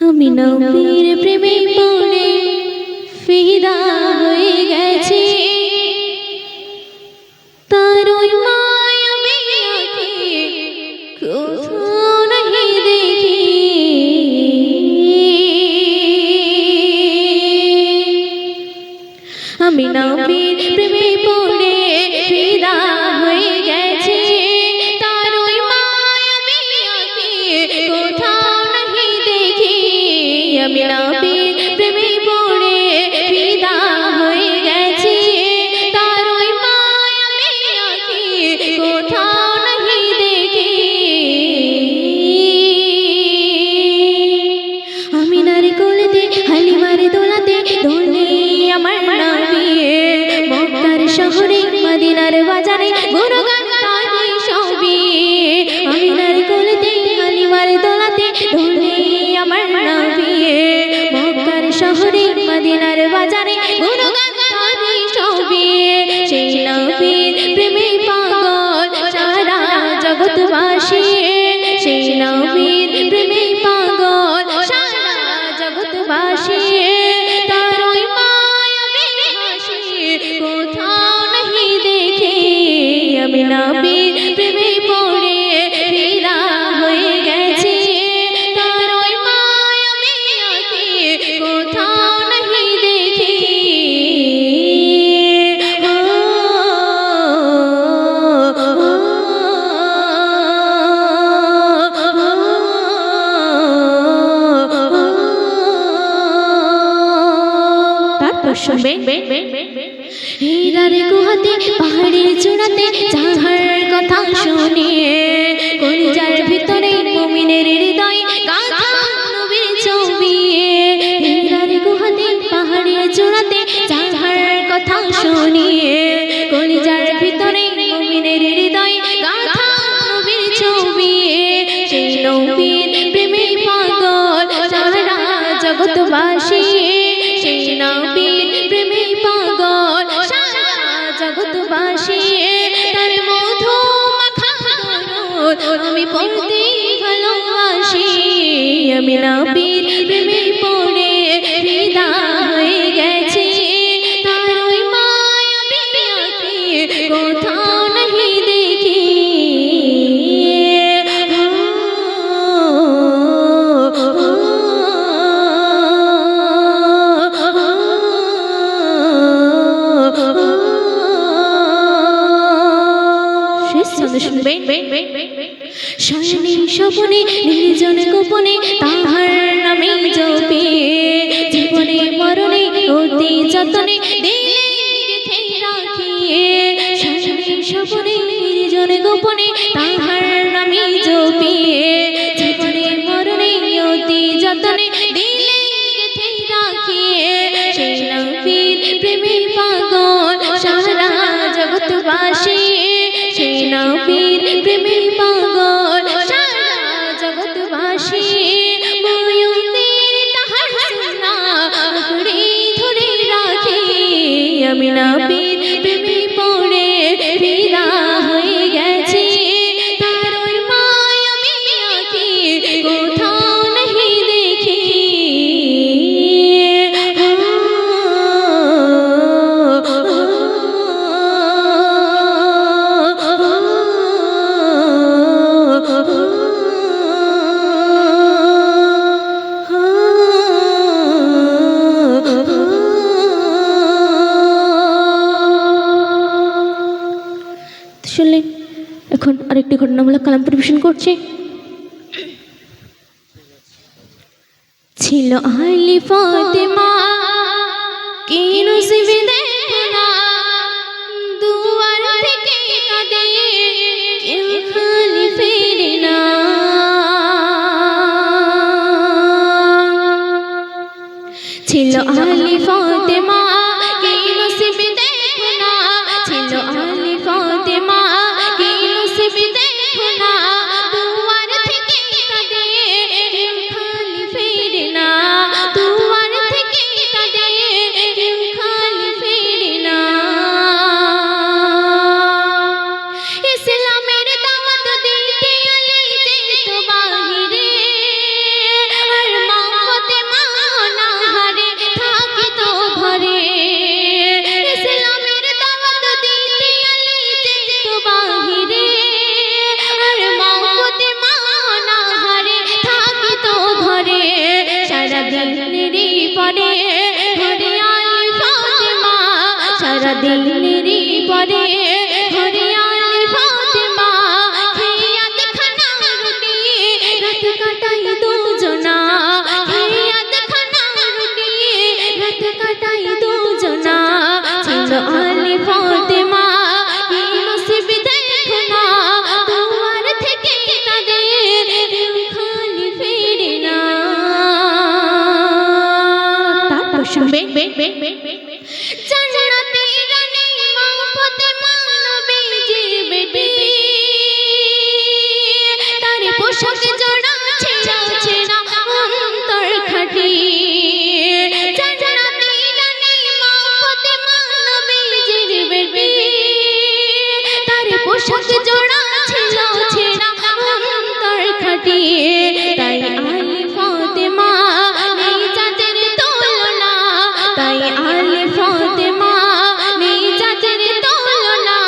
আমি নবীর প্রেমে পড়ে ফিদা হয়ে গেছি, তার ওই মায়াবী আঁখে কোথাও নাহি দেখি। আমি নবীর প্রেমে পড়ে ফিদা হয়ে গেছি, তার ওই মায়াবী আঁখে কোথাও নাহি দেখি। আমি নবীর প্রেমে পড়ে ফিদা হয়ে গেছি, তার ওই মায়াবী আঁখে কোথাও নাহি দেখি। আমি নারী কোলেতে হালিমার দোলাতে দোলে আমার নবী, মক্কার শহরে মদিনার বাজারে গুণগান গাই সবই। আমি নারী কোলেতে হালিমার দোলাতে দোলে আমার নবী, মক্কার শহরে মদিনার বাজারে গুণগান গাই সবই। সেই নবীর প্রেমে পাগল সারা জগৎবাসী, সেই নবীর প্রেমে পাগল সারা জগৎবাসী। তার ওই মায়াবী হাসি কোথাও নাহি দেখি। আমি নবীর প্রেমে পড়ে ফিদা হয়ে গেছি, তার ওই মায়াবী আঁখে কোথাও নাহি দেখি। হীরার গুহাতে পাহাড়ের চূড়াতে যাহার কথা শুনিয়ে, কলিজার ভিতরে মুমিনের হৃদয়ে গাঁথা নবীর ছবি। হীরার গুহাতে পাহাড়ের চূড়াতে যাহার কথা শুনিয়ে, কলিজার ভিতরে মুমিনের হৃদয়ে গাঁথা নবীর ছবি। সেই নবীর প্রেমে পাগল সারা জগৎবাসী, সেই নবীর প্রেমে পাগল সারা জগৎবাসী। তার মধু মাখা দরুদ আমি পড়তে ভালোবাসি। আমি নবীর প্রেমে পড়ে ফিদা হয়ে গেছি, তার ওই মায়াবী আঁখে কোথাও নাহি দেখি। শয়নে স্বপনে নির্জন গোপনে তাহার নামে জপি, জীবনে মরণে অতি যতনে দিলে গেঁথে রাখি। শয়নে স্বপনে নির্জন গোপনে তাহার নামে জপি, জীবনে মরণে অতি যতনে দিলে গেঁথে রাখি। সেই নবীর প্রেমে পাগল সারা জগৎবাসী, সেই নবীর প্রেমে পাগল সারা জগৎবাসী। ময়ূরের তাহার সুন্নাহ আঁকড়ে ধরে রাখি। আমি নবীর প্রেমে পড়ে ফিদা হয়ে গেছি, তার ওই মায়াবী আঁখে কোথাও নাহি দেখি। শুনলেন, এখন আরেকটি ঘটনামূলক কালাম পরিবেশন করছে। ছিল আহলি ফাতেমা কি নসিবে দেখো না, দুয়ার থেকে কাঁদে কেউ খালি ফেরে না। ছিল আহলি ফাতেমা কি নসিবে দেখো না, ছিল আহলি ফাতেমা কি নসিবে দেখো না, দুয়ার থেকে কাঁদে কেউ খালি ফেরে না, দুয়ার থেকে কাঁদে কেউ খালি ফেরে না। ইসলামের দাওয়াত দিতে আলী যেত বাহিরে, আর মা দিনেরই পরে ঘরে আলি ফাতেমা সারা দিনেরই পরে ঘরে আলি ফাতেমা খেয়াত খানা রুটি রাত কাটাই দুজনা খেয়াত খানা রুটি রাত কাটাই দুজনা ছিল আলি ফাতেমা কি নসিব দেখো না দুয়ার থেকে তাদের কেউ খালি ফিরে না তারপর শুনবে জান্নাতে রানী মা ফাতেমা নবীজির বেটি তার পোশাক জোড়া ছেঁড়া ছেঁড়া অন্তর খাটি জান্নাতে রানী মা ফাতেমা নবীজির বেটি তার পোশাক জোড়া ছেঁড়া ছেঁড়া অন্তর খাটি তাই আলি ফাতেমা নেই যাদের তুলনা তাই আলি ফাতেমা নেই যাদের তুলনা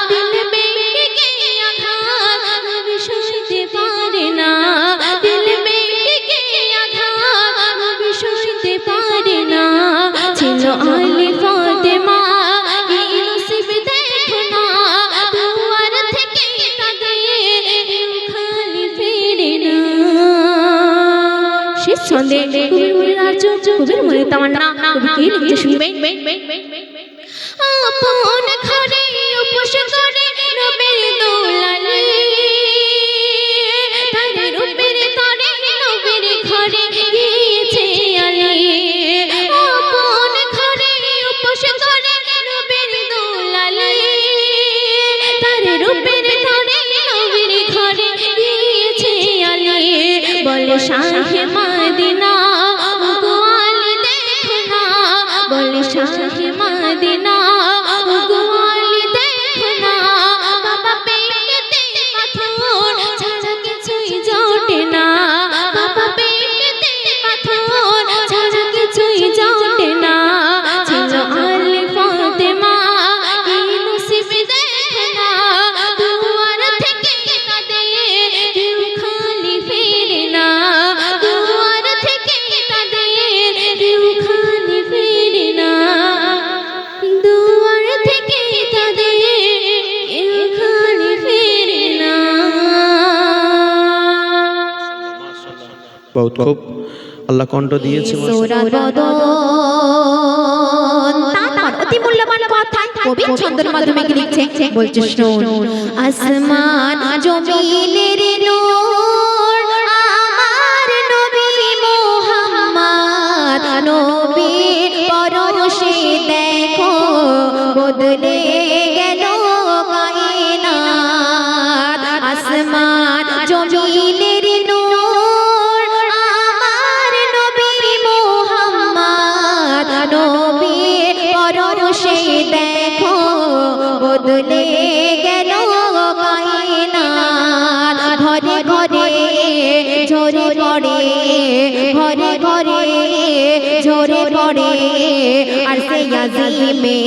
দিল বেটিকে আঘাত নবী সইতে পারে না দিল বেটিকে আঘাত নবী সইতে পারে না ছিল আলি ফাতেমা কি নসিব দেখো না দুয়ার থেকে তাদের কেউ খালি ফিরে না শেষ ছন্দে কবির মনের আর্য কবির মনের তামান্না কবি কি লিখতে শুনবেন আপন ঘরে উপোস করে নবীর দুলালি তার রূপের তরে নবীর ঘরে গিয়েছে আলী আপন ঘরে উপোস করে নবীর দুলালি তার রূপের তরে নবীর ঘরে গিয়েছে আলী বলে শাহে মদিনা ওগো আলী দেখো না বলে শাহে মদিনা ওগো আলী দেখো না বাবা পেটেতে পাথর ছাড়া কিছুই জোটে না বাবা পেটেতে পাথর ছাড়া কিছুই জোটে না ছিল আলী ফাতেমা কি নসিব দেখো না দুয়ার থেকে তাদের কেউ খালি ফিরে না দুয়ার থেকে তাদের কেউ খালি ফিরে না দুয়ার থেকে তাদের কেউ খালি ফিরে না বহুত খুব আল্লাহ কণ্ঠ দিয়েছে তারপর অতি মূল্যবান কথা কবি ছন্দের মাধ্যমে লিখছে বলছে শোন আসমান জমিনের নূর আমার নবী মুহাম্মদ নবীর পরশে দেখো বদলে গেল কায়নাত আসমান জমিনের নূর আমার নবী মুহাম্মদ নবীর পরশে দেখো বদলে গেল কায়নাত ঘরে ঘরে ঝরে পড়ে ঘরে ঘরে ঝরে পড়ে আর সে আজিমে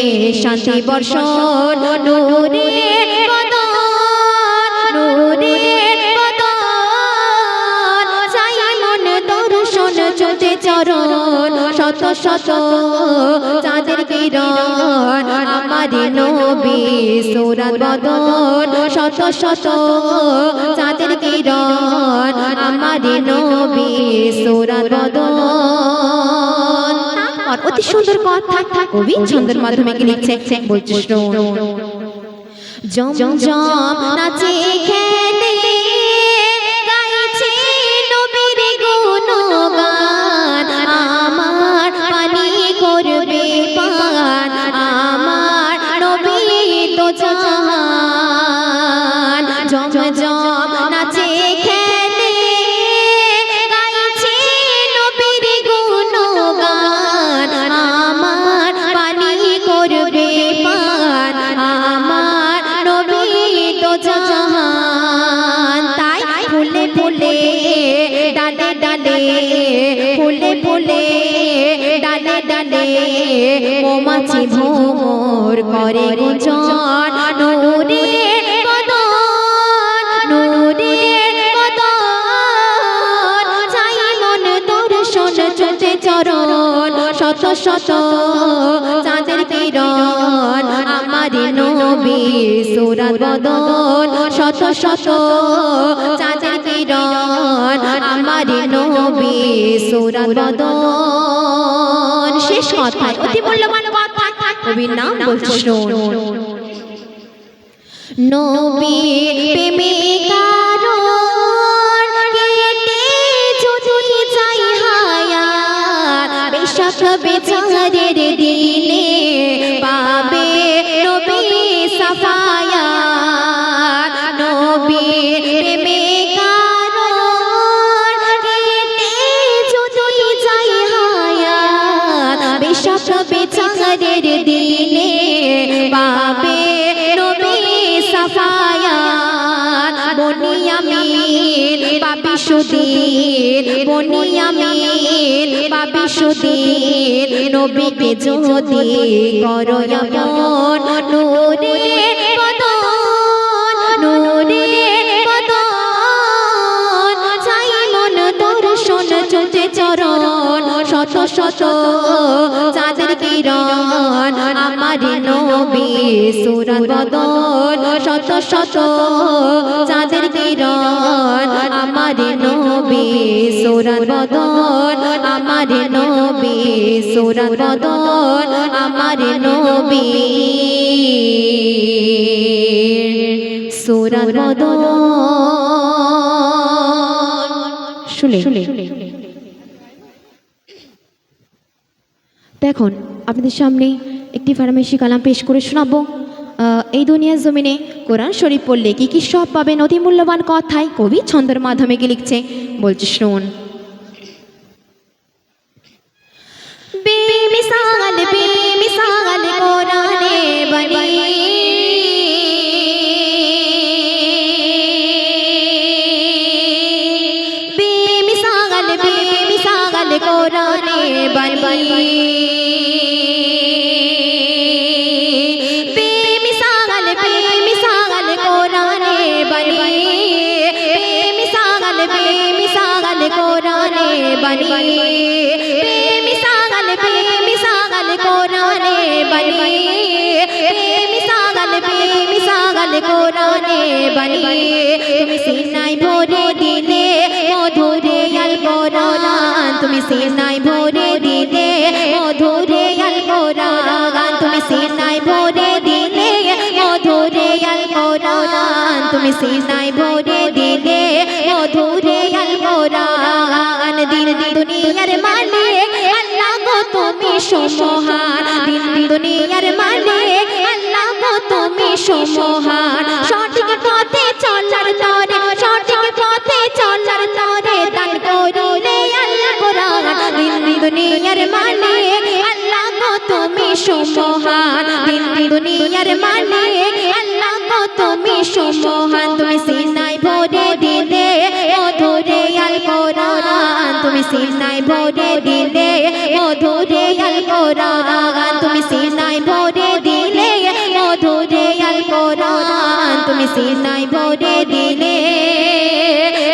শান্তি বর্ষণ নূরের বদন নূরের বদন চাই মন দর্শন চোখে চরণ শত শত চাঁদের কিরণ আমার নবী সুরাত বদন শত শত চাঁদের কিরণ আমার নবী সুরাত বদন আর অতি সুন্দর কথা কবি ছন্দের মাধ্যমে লিখছে বলছে শোন জম জম নাচে খেলে গাইছে নবীর গুণগান আমার পানি করবে পান আমার নবী তো জাহান জম জম নাচে খেলে গাইছে নবীর গুণগান আমার পানি করবে পান আমার নবী তো জাহান তাই ফুলে ফুলে ডালে ডালে ফুলে ফুলে ডালে ডালে মৌমাছি ভ্রমর করে গুঞ্জন নূরের বদন নূরের বদন চাই মন দর্শন শত শত চাঁদের কিরণ আমার নবী সুরাত বদন শত শত চাঁদের কিরণ আমার নবী সুরাত বদন শেষ কথায় অতি মূল্যবান কথা কবির নাম বলছি শুনুন নবী প্রেমে কারণ কেটে যদি যাই হায়াত বেশক বেচারের দিনে পাবে নবী সাফায়াত নবী প্রেমে কারণ কেটে যদি যাই হায়াত বেশক বেচারের দিনে পাবে নবী সাফায়াত বনিয়ামিন পাবি সুদিন বনিয়ামিন পাবি সুদিন নবীকে যদি করো আপন নূরে বদন নূরে বদন চাই মন দর্শন চলছে চরণ শত শত চাঁদের কিরণ আমার নবী সুরাত বদন শত শত চাঁদের কিরণ আমার নবী সুরাত বদন আমার নবী সুরাত বদন আমার নবী সুরাত বদন শুনে দেখুন আপনাদের সামনে একটি ফার্মেসি কালাম পেশ করে শোনাবো এই দুনিয়ার জমিনে কোরআন শরীফ পড়লে কি কি সব পাবেন অতি মূল্যবান কথায় কবি ছন্দের মাধ্যমে কি লিখছে বলছি শুনুন বেমিসাল বেমিসাল কোরআনে বনি বেমিসাল বেমিসাল কোরআনে বনি কোরআনে বনি বেমিসাল বেমিসাল কোরআনে বনি বেমিসাল কোরআনে বনি তুমি সিনাই ভরে দিলে মধুরে আল কোরআন তুমি সিনাই ভরে দিলে মধুরে আল কোরআন তুমি সিনাই ভরে দিলে মধুরে আল কোরআন তুমি সিনাই ভরে দিলে মধুরে আল কোরআন দিন দুনিয়ার মালিক আল্লাহ গো তুমি সমহান দিন দুনিয়ার মালিক আল্লাহ গো তুমি সমহান সঠিক পথে চলার তরে সঠিক পথে চলার তরে দান করিলে আল্লাহ কোরআন দিন দুনিয়ার মালিক আল্লাহ গো তুমি সমহান দিন দুনিয়ার মালিক আল্লাহ গো তুমি সমহান তুমি সিনাই ভরে দিলে মধুরে আল কোরআন তুমি সিনাই ভরে দিলে মধুরে আল কোরআন তুমি সিনাই ভরে দিলে মধুরে আল কোরআন তুমি সিনাই ভরে দিলে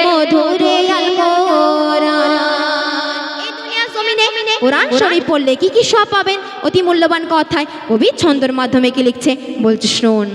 মধুরে আল কোরআন এই দুনিয়ার জমিনে কোরআন শরীফ পড়লে কি কি সব পাবেন অতি মূল্যবান কথায় কবি ছন্দের মাধ্যমে কি লিখছে বলছি শুনুন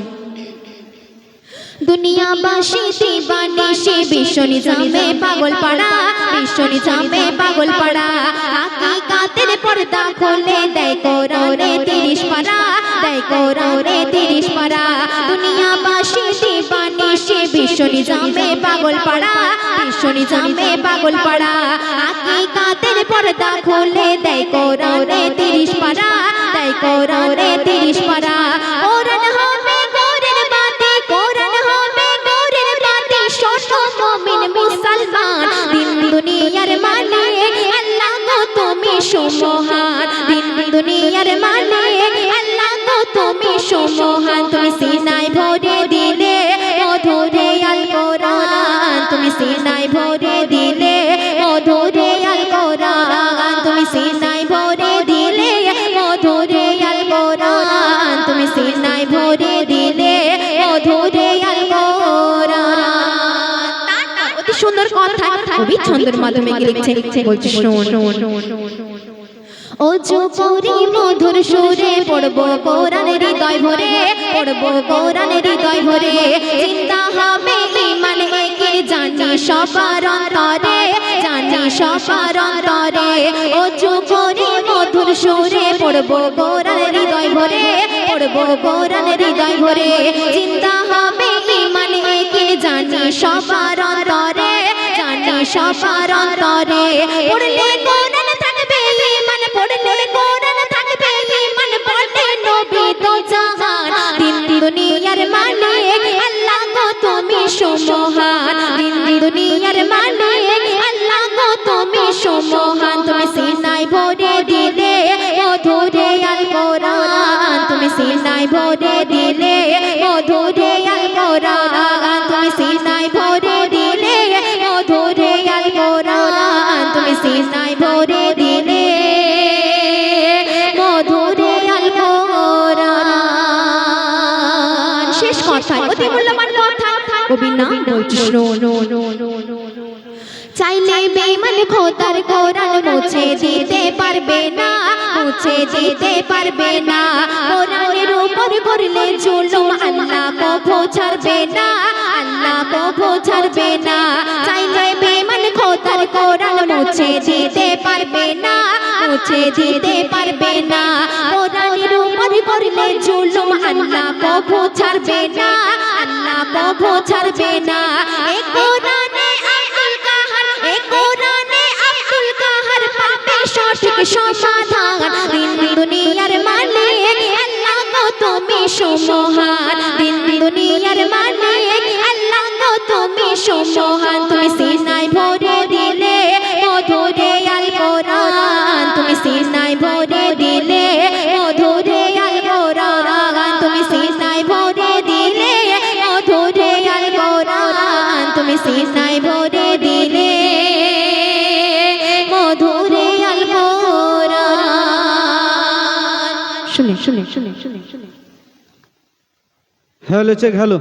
দুনিয়াবাসী দিবানিশি বিশ্ব নিজামে পাগল পাড়া বিশ্ব নিজামে পাগল পাড়া হাকিকাতের পর্দা খুলে দেয় কোরআনে 30 পারা দেয় কোরআনে 30 পারা দুনিয়াবাসী দিবানিশি বিশ্ব নিজামে পাগল পাড়া বিশ্ব নিজামে পাগল পাড়া হাকিকাতের পর্দা খুলে দেয় কোরআনে 30 পারা দেয় কোরআনে 30 পারা কোরআন হবে কোরআন বাতে কোরআন হবে কোরআন বাতে শত মুমিন মুসলমান দিন দুনিয়ার মালিক আল্লাহ গো তুমি সমহান দিন দুনিয়ার মালিক আল্লাহ গো তুমি সমহান তুমি সিনাই ভরে দিলে মধুরে আল কোরআন তুমি সিনাই ভরে দিলে মধুরে আল কোরআন তুমি সিনাই ভরে দিলে মধুরে আল কোরআন তুমি সিনাই ভরে দিলে মধুরে আল কোরআন অতি সুন্দর কথা কবি ছন্দের মাধ্যমে লিখছে বলছি শুনুন ওযু করি মধুর সুরে পড়ব কোরআন হৃদয় ভরে, পড়ব কোরআন হৃদয় ভরে। জিন্দা হবে ঈমান একে জানি সবার অন্তরে, জানি সবার অন্তরে। ওযু করি মধুর সুরে পড়ব কোরআন হৃদয় ভরে, পড়ব কোরআন হৃদয় ভরে। জিন্দা হবে ঈমান একে জানি সবার অন্তরে, জানি সবার অন্তরে। পড়লে কোরআন থাকবে ঈমান, পড়লে কোরআন থাকবে ঈমান। পড়ে নবী তো জাহান, দিন দুনিয়ার মালিক আল্লাহ গো তুমি সুমহান। দিন দুনিয়ার মালিক আল্লাহ গো তুমি সুমহান। তুমি সিনায় ভরে দিলে মধুরে আল কোরআন, তুমি সিনায় ভরে দিলে মধুরে আল কোরআন। তুমি সিনায় ভরে দিলে মধুরে আল কোরআন, তুমি সিনায় ভরে দিলে মধুরে আল কোরআন। শেষ কথা, অতি মূল্যবান কথা কবি নাম বলছি চাইলে বেঈমান খোদার কোরআন মুছে দিতে পারবে না, মুছে দিতে পারবে না। কোরআনের উপর করলে জুলুম আল্লাহ কভু ছাড়বে না, আল্লাহ কভু ছাড়বে না। চাইলে বেঈমান খোদার কোরআন মুছে দিতে পারবে না, মুছে দিতে পারবে না। কোরআনের উপর করলে জুলুম আল্লাহ কভু ছাড়বে না, আল্লাহ কভু ছাড়বে না। এই কোরআনে আব্দুল কাহার, এই কোরআনে আব্দুল কাহার পাবে সঠিক সমাধান। দিন দুনিয়ার মালিক আল্লাহ গো তুমি সুমহান, দিন দুনিয়ার মালিক আল্লাহ গো তুমি সুমহান। তুমি সিনায় ভরে দিলে মধুরে আল কোরআন, তুমি সিনায় ভরে দিলে মধুরে আল কোরআন। তুমি সিনায় ভরে দিলে মধুরে আল কোরআন, তুমি সিনায় ভরে দিলে মধুরে আল কোরআন। শুনে শুনে শুনে শুনে শুনে হ্যালো চেক হ্যালো